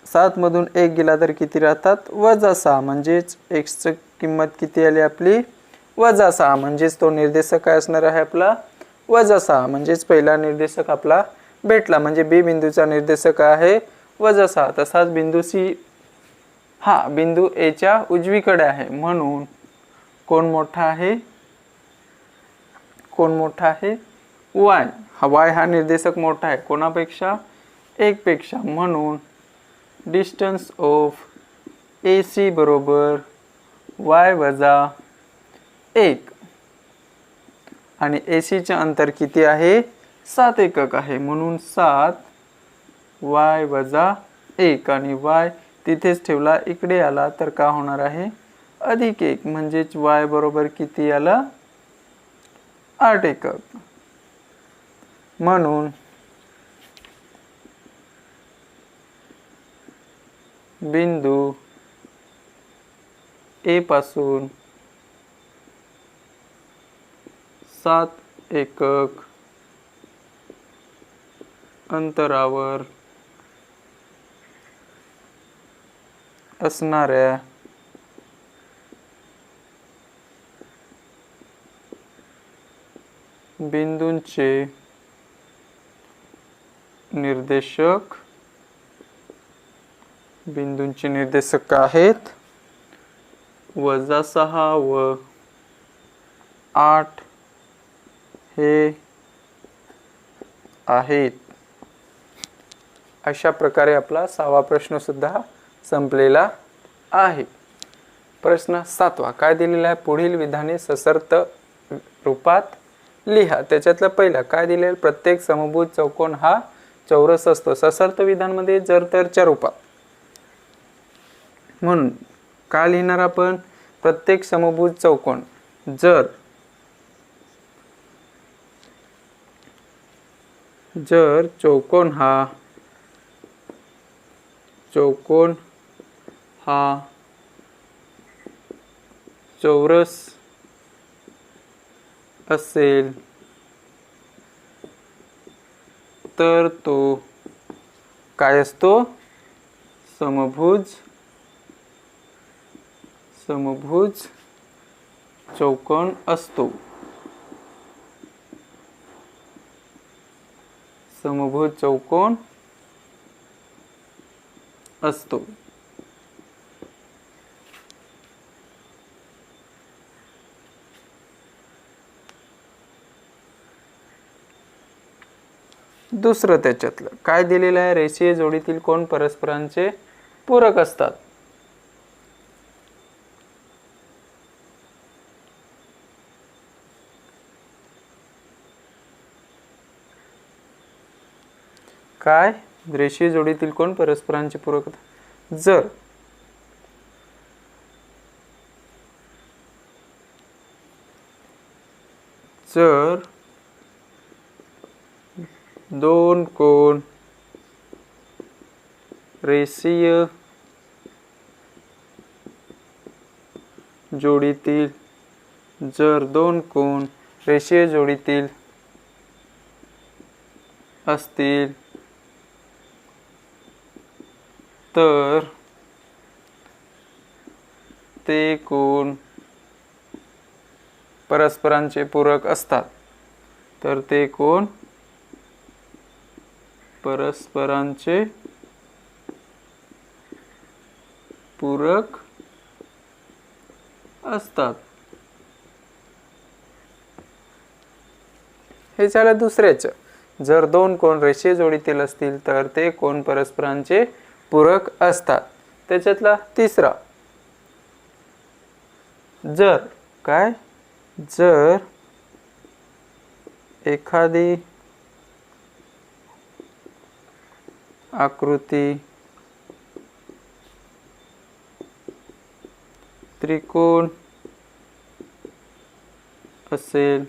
7 मधून 1 गेला तर किती राहतात? वजा 6. म्हणजेच x ची किंमत किती आली आपली? वजा 6. म्हणजेच तो निर्देशक काय असणार आहे आपला? वजा 6. म्हणजेच पहिला निर्देशक आपला भेटला. म्हणजे बी बिंदूचा निर्देशक आहे वजा 6. तसाच बिंदू सी हा बिंदू ए च्या उजवीकडे आहे, म्हणून कोण मोठा आहे? कोण मोठा आहे? y. y हा निर्देशक मोठा आहे कोणापेक्षा? 1 पेक्षा, म्हणून डिस्टन्स ऑफ AC बरोबर y वजा 1 आणि AC चे अंतर किती आहे? 7 एकक आहे, म्हणून 7 y वजा 1 आणि y तिथेच ठेवला, इकडे आला तर का होणार आहे? अधिक 1, म्हणजेच y बरोबर किती आला? 8 एकक. म्हणून बिंदू ए पासून 7 एकक अंतरावर असणाऱ्या बिंदूंचे निर्देशक आहेत -6 व 8 हे आहेत. अशा प्रकारे आपला 6वा प्रश्न सुद्धा संपलेला आहे. प्रश्न 7वा काय दिलेला आहे? पुढील विधाने सशर्त रूपात लिहा. त्याच्यातलं पहिला काय दिलेलं? प्रत्येक समभुज चौकोन हा चौरस असतो. सशर्त विधानमध्ये जर तरच्या रूपात, म्हणून काय लिहिणार आपण? प्रत्येक समभुज चौकोन जर चौकोन हा चौरस असेल तर तो काय असतो? समभुज चौकोन असतो. समभुज चौकोन असतो. दुसरं त्याच्यातलं काय दिलेलं आहे? रेषीय जोडीतील कोण परस्परांचे पूरक असतात. काय? रेषीय जोडीतील कोण परस्परांचे पूरक? जर दोन कोण रेषीय जोडीतील असतील तर ते कोण परस्परांचे पूरक असतात. तर ते कोण परस्परांचे पूरक असतात. हे झालं दुसऱ्याचं. जर दोन कोण रेषीय जोडीतील असतील तर ते कोण परस्परांचे पूरक असतात. त्याच्यातला तिसरा जर एखादी आकृती त्रिकोण असेल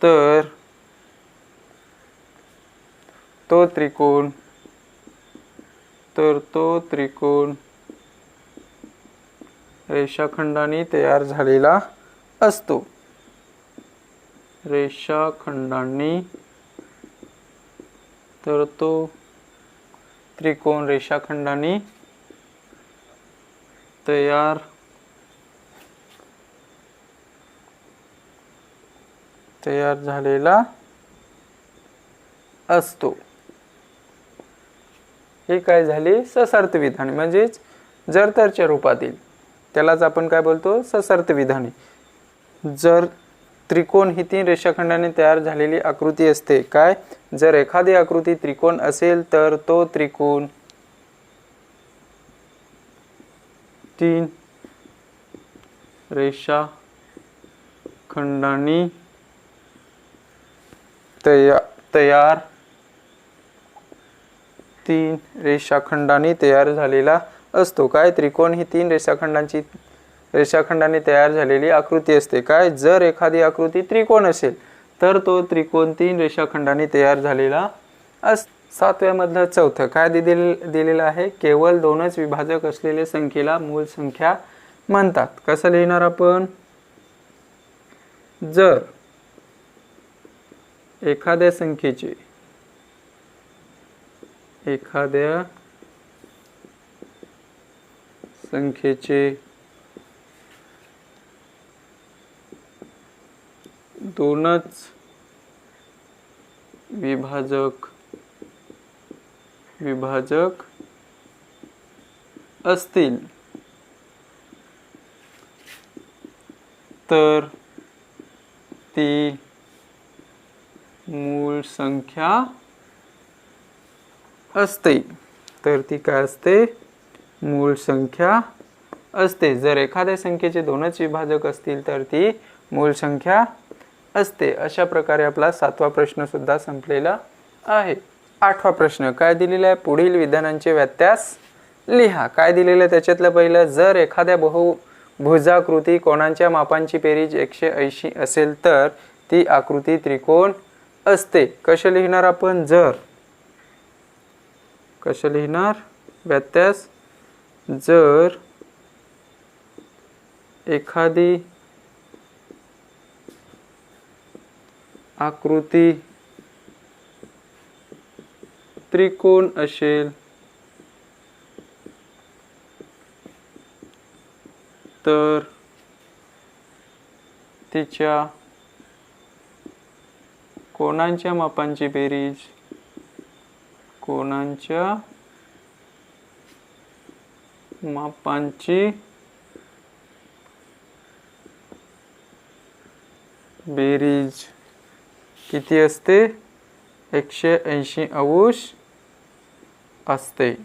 तर तो त्रिकोण रेषाखंडाने तयार झालेला असतो. तर तो त्रिकोण रेषाखंडाने तयार झालेला असतो. हे काय झाले? सशर्त विधान. म्हणजेच जर तरच्या रूपातील, त्यालाच आपण काय बोलतो, सशर्त विधाने. जर त्रिकोण ही 3 रेषाखंडाने तयार झालेली आकृती असते. काय, जर एखादी आकृती त्रिकोण असेल तर तो त्रिकोण 3 रेषाखंडांनी तयार 3 रेषाखंडांनी तयार झालेला असतो. काय, त्रिकोण ही 3 रेषाखंडांनी तयार झालेली आकृती असते. काय, जर एखादी आकृती त्रिकोण असेल तर तो त्रिकोण 3 रेषाखंडांनी तयार झालेला असतो. 7व्या मधलं चौथं काय दिलेलं आहे, केवळ 2च विभाजक असलेल्या संख्येला मूळ संख्या म्हणतात. कसं लिहिणार आपण, जर एखाद्या संख्येचे 2च विभाजक असतील तर ती मूळ संख्या असते. तर ती काय असते, मूळ संख्या असते. जर एखाद्या संख्येचे 2च विभाजक असतील तर ती मूळ संख्या असते. अशा प्रकारे आपला 7वा प्रश्न सुद्धा संपलेला आहे. 8वा प्रश्न काय दिलेला आहे, पुढील विधानांचे व्यत्यास लिहा. काय दिलेलं आहे त्याच्यातलं पहिलं, जर एखाद्या बहुभुजाकृती कोणाच्या मापांची बेरीज 180 असेल तर ती आकृती त्रिकोण असते. कसे लिहिणार आपण, कसं लिहिणार व्यत्यास, जर एखादी आकृती त्रिकोण असेल तर तिच्या कोणांच्या मापांची बेरीज किती असते, 180 अंश असते.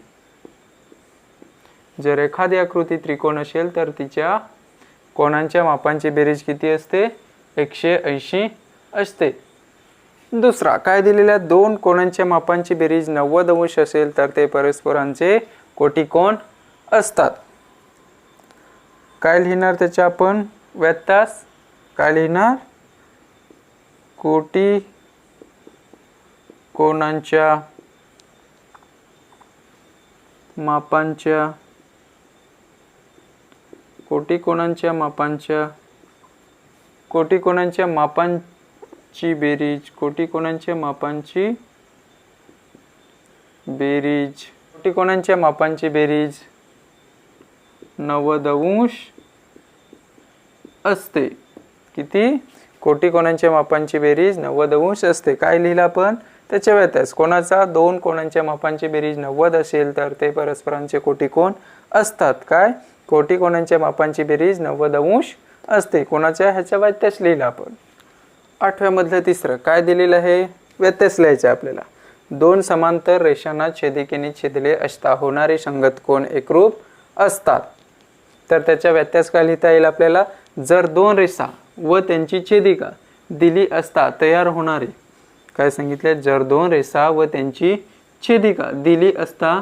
जर एखादी आकृती त्रिकोण असेल तर तिच्या कोणांच्या मापांची बेरीज किती असते, 180 असते. दुसरा काय दिलेला, 2 कोणांच्या मापांची बेरीज 90 अंश असेल तर ते परस्परांचे कोटिकोण असतात. काय लिहिणार त्याच्या आपण व्यत्यास, काय लिहिणार, कोटिकोणांच्या मापांची बेरीज 90 अंश असते. किती, कोटिकोणांच्या मापांची बेरीज 90 अंश असते. काय लिहिलं आपण त्याच्या व्यत्यास, कोणाचा 2 कोणांच्या मापांची बेरीज 90 असेल तर ते परस्परांचे कोटिकोण असतात. काय, कोटिकोणांच्या मापांची बेरीज 90 अंश असते. कोणाच्या, ह्याच्या व्यत्यास लिहिला आपण. 8व्या मधलं तिसरं काय दिलेलं आहे, व्यत्यास लिहायचे आपल्याला. 2 समांतर रेषांना छेदिकेने छेदले असता होणारे संगत कोण एकरूप असतात. तर त्याच्या व्यत्यास काय लिहिता येईल आपल्याला, जर 2 रेषा व त्यांची छेदिका दिली असता तयार होणारे, काय सांगितले, जर 2 रेषा व त्यांची छेदिका दिली असता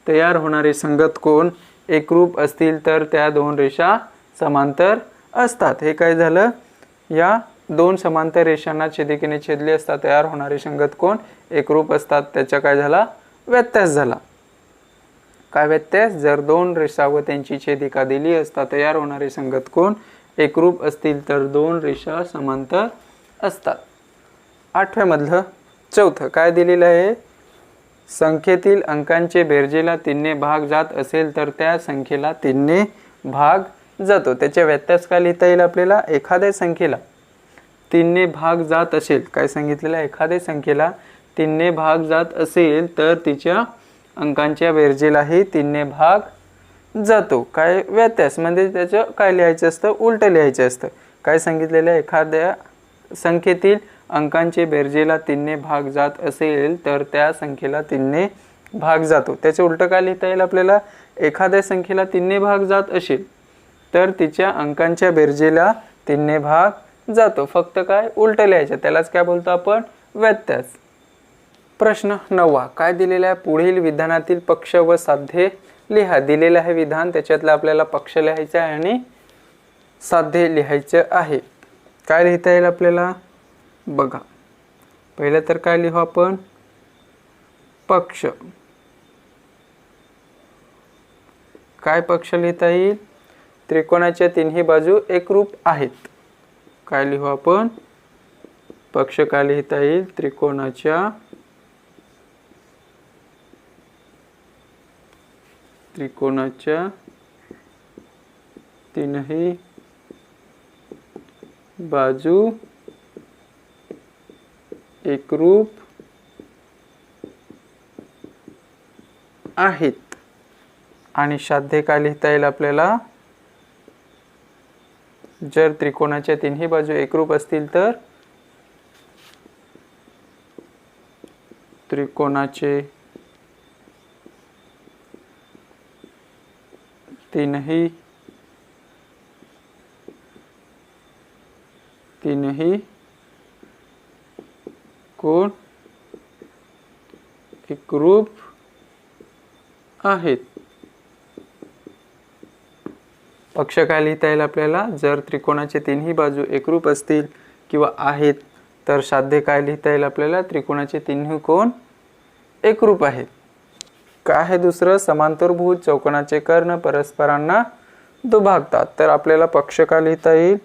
तयार होणारे संगत कोण एकरूप असतील तर त्या 2 रेषा समांतर असतात. हे काय झालं, या 2 समांतर रेषांना छेदिकेने छेदले असता तयार होणारे संगत कोण एकरूप असतात. त्याचा काय झाला, व्यत्यास झाला. काय व्यत्यास, जर 2 रेषा व त्यांची छेदिका दिली असता तयार होणारे संगत कोण एकरूप असतील तर 2 रेषा समांतर असतात. 8व्या मधलं चौथं काय दिलेलं आहे, संख्येतील अंकांचे बेरजेला 3 ने भाग जात असेल तर त्या संख्येला 3 ने भाग जातो. त्याच्या व्यत्यास काय लिहिता येईल आपल्याला, एखाद्या संख्येला 3 ने भाग जात असेल, काय सांगितलेलं, एखाद्या संख्येला 3 ने भाग जात असेल तर तिच्या अंकांच्या बेरजेलाही 3 ने भाग जातो. काय व्यत्यास म्हणजे त्याचं काय लिहायचं असतं, उलट लिहायचं असतं. काय सांगितलेलं आहे, एखाद्या संख्येतील अंकांचे बेरजेला 3ने भाग जात असेल तर त्या संख्येला 3ने भाग जातो. त्याचे उलट काय लिहिता येईल आपल्याला, एखाद्या संख्येला 3ने भाग जात असेल तर तिच्या अंकांच्या बेरजेला 3ने भाग जातो. फक्त काय उलट लिहायचं, त्यालाच काय बोलतो आपण, व्यत्यास. प्रश्न 9 काय दिलेला आहे, पुढील विधानातील पक्ष व साध्ये लिहा. दिलेलं आहे विधान, त्याच्यातलं आपल्याला पक्ष लिहायचं आहे आणि साध्य लिहायचं आहे. काय लिहिता येईल आपल्याला बघा. पहिलं तर काय लिहू आपण, पक्ष. काय पक्ष लिहिता येईल, त्रिकोणाच्या तिन्ही बाजू एकरूप आहेत. काय लिहू आपण, पक्ष काय लिहिता येईल, त्रिकोणाच्या तीनही बाजू एकरूप आहेत. आणि साध्य काय लिहिता येईल आपल्याला, जर त्रिकोणाच्या तिन्ही बाजू एकरूप असतील तर त्रिकोणाचे तीनही कोण एकरूप आहेत. पक्ष काय लिहिता येईल आपल्याला, जर त्रिकोणाचे तिन्ही बाजू एकरूप असतील किंवा आहेत तर साध्य काय लिहिता येईल आपल्याला, त्रिकोणाचे तिन्ही कोण एकरूप आहेत. काय आहे दुसरं, समांतरभुज चौकोनाचे कर्ण परस्परांना दुभागतात. तर आपल्याला पक्ष काय लिहिता येईल,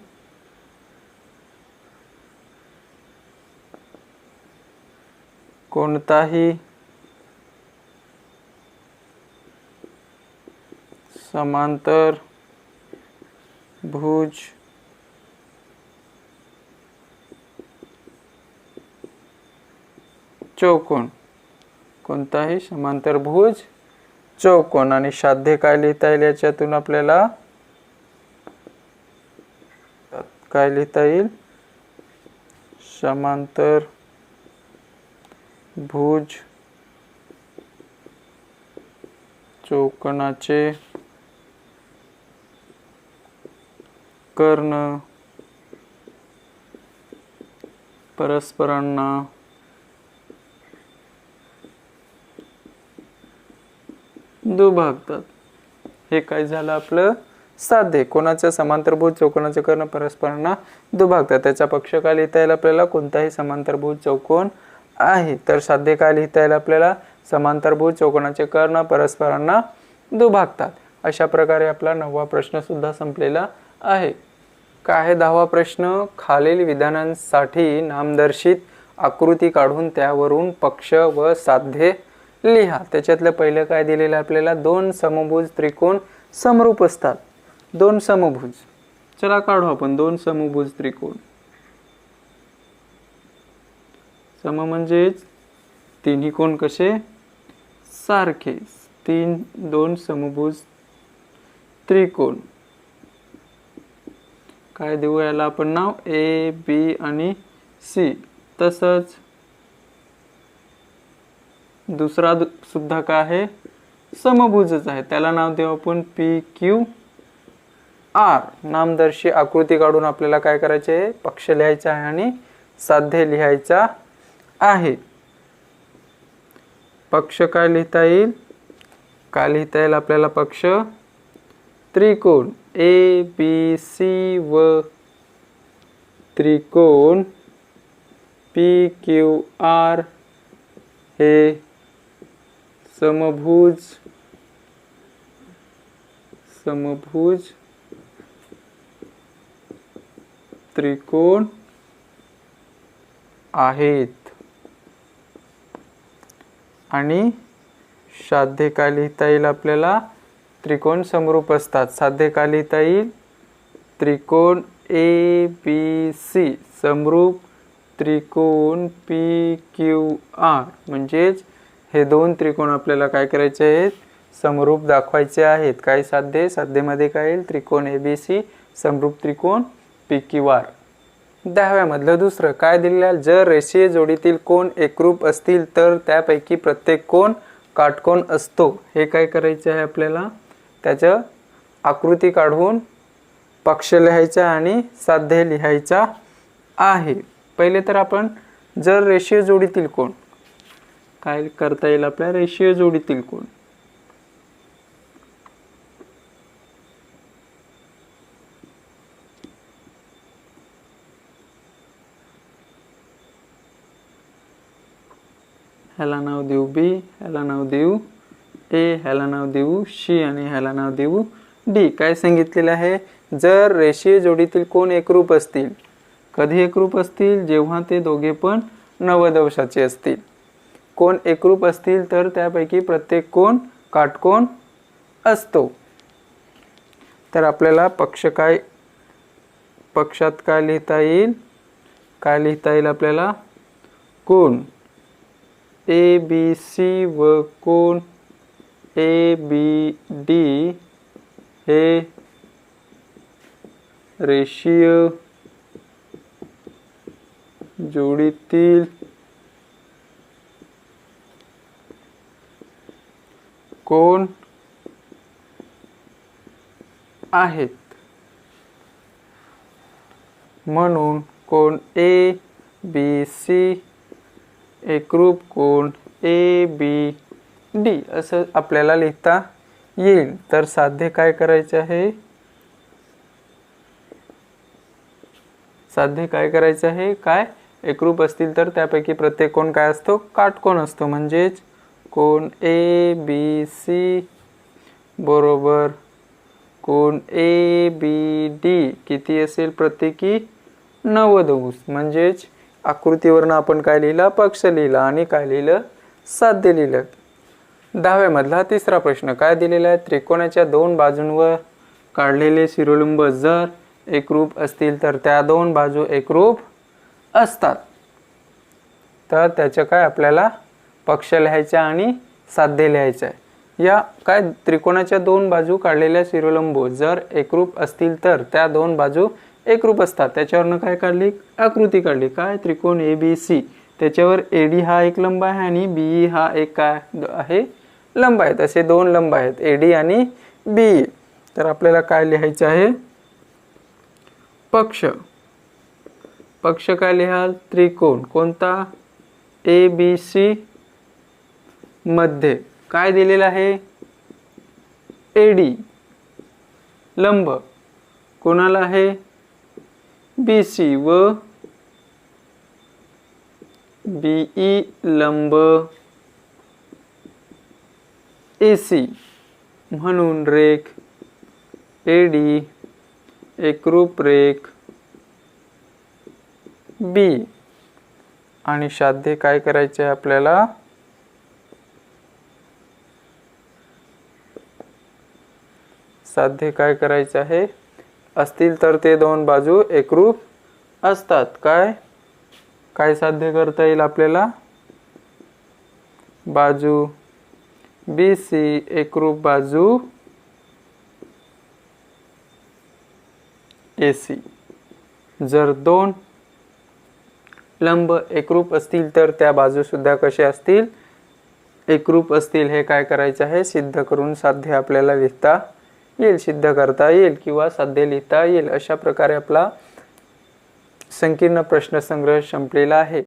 कोणताही समांतर भुज चौकोन, कोणताही समांतरभुज चौकोन. आणि साध्य काय लिहिता येईल याच्यातून आपल्याला, काय लिहिता येईल, समांतर भुज चौकोनाचे कर्ण परस्परांना दुभागतात. हे काय झालं आपलं साध्य, कोणाचं, समांतरभुज चौकोनाचे कर्ण परस्परांना दुभागतात. त्याचा पक्ष काय लिहिता येईल आपल्याला, कोणताही समांतरभुज चौकोन आहे. तर साध्य काय लिहिता येईल आपल्याला, समांतरभुज चौकोनाचे कर्ण परस्परांना दुभागतात. अशा प्रकारे आपला 9वा प्रश्न सुद्धा संपलेला आहे. काय आहे 10वा प्रश्न, खालील विधानांसाठी नामदर्शित आकृती काढून त्यावरून पक्ष व साध्य लिहा. त्याच्यातलं पहिलं काय दिलेलं आपल्याला, दोन समभुज त्रिकोण समरूप असतात. दोन समभुज, चला काढू आपण दोन समभुज त्रिकोण. सम म्हणजेच तिन्ही कोण कसे सारखे, दोन समभुज त्रिकोण. काय देऊ याला आपण नाव, ए बी आणि सी. तसंच दुसरा सुद्धा काय आहे, समभुजच आहे, त्याला नाव देऊ आपण पी क्यू आर. नामदर्शी आकृती काढून आपल्याला काय करायचे आहे, पक्ष लिहायचा आहे आणि साध्य लिहायचा आहे. पक्ष काय लिहिता येईल, काय लिहिता येईल आपल्याला पक्ष, त्रिकोण ए बी सी व त्रिकोण पी क्यू आर हे समभुज त्रिकोण आहेत. आणि साध्य काय लिहिता येईल आपल्याला, त्रिकोण समरूप असतात. साध्य काय लिहिता येईल, त्रिकोण ए बी सी समरूप त्रिकोण पी क्यू आर. म्हणजेच हे दोन त्रिकोण आपल्याला काय करायचे आहेत, समरूप दाखवायचे आहेत. काय साध्य? साध्यमध्ये काय येईल? त्रिकोण ABC समरूप त्रिकोण PQR. 10व्या मधलं दुसरं काय दिलेलं आहे? जर रेषीय जोडीतील कोन एकरूप असतील तर त्यापैकी प्रत्येक कोन काटकोन असतो. हे काय करायचं आहे आपल्याला? त्याचं आकृती काढून पक्ष लिहायचा आणि साध्य लिहायचा आहे. पहिले तर आपण जर रेषीय जोडीतील कोन काय करता येईल आपल्या? रेषीय जोडीतील कोन ह्याला नाव देऊ B, ह्याला नाव देऊ A, ह्याला नाव देऊ C आणि ह्याला नाव देऊ D. काय सांगितलेलं आहे? जर रेषीय जोडीतील कोन एकरूप असतील. कधी एकरूप असतील? जेव्हा ते दोघे पण 90 अंशाचे असतील. कोन एकरूप असतील तर त्यापैकी प्रत्येक कोन काटकोन असतो. तर आपल्याला पक्षात काय लिहिता येईल? काय लिहिता येईल आपल्याला? कोन ABC व कोन ABD हे रेषीय जोडीतील कोन आहेत. म्हणून कोन ABC एकरूप कोन ABD असं आपल्याला लिहिता येईल. तर साध्य काय करायचे आहे? साध्य काय करायचं आहे? काय एकरूप असतील तर त्यापैकी प्रत्येक कोन काय असतो? काटकोन असतो. म्हणजेच कोन ABC बरोबर कोन ABD किती असेल? प्रत्येकी 90 अंश. म्हणजेच आकृतीवरून आपण काय लिहिला? पक्ष लिहिला आणि काय लिहिलं? साध्य लिहिलं. 10व्या मधला तिसरा प्रश्न काय दिलेला आहे? त्रिकोणाच्या दोन बाजूंवर काढलेले शिरोलंब जर एकरूप असतील तर त्या दोन बाजू एकरूप असतात. तर त्याचं काय आपल्याला पक्ष लिहायचा आणि साध्य लिहायचं आहे. या काय त्रिकोणाच्या दोन बाजू काढलेल्या शिरोलंब जर एकरूप असतील तर त्या दोन बाजू एकरूप असतात. त्याच्यावरनं काय काढली? आकृती काढली. काय? त्रिकोण ABC. त्याच्यावर AD हा एक लंब आहे आणि BE हा एक काय आहे? लंब आहे. असे दोन लंब आहेत AD आणि BE. तर आपल्याला काय लिहायचं आहे? पक्ष. पक्ष काय लिहाल? त्रिकोण कोणता? ABC मध्ये काय दिलेलं आहे? AD. लंब कोणाला आहे? BC व BE लंब AC. म्हणून रेख AD एकरूप रेख B. आणि साध्य काय करायचे आहे आपल्याला? साध्य काय करायचे आहे? असतील तर ते दोन बाजू एकरूप असतात. काय काय साध्य करता येईल आपल्याला? बाजू BC एकरूप बाजू AC. जर दोन लंब एकरूप असतील तर त्या बाजू सुद्धा कशा असतील? एकरूप असतील. हे काय करायचे आहे? सिद्ध करून साध्य आपल्याला लिहिता येईल, सिद्ध करता येईल किंवा साध्य लिहिता येईल. अशा प्रकारे आपला संकीर्ण प्रश्नसंग्रह संपलेला आहे.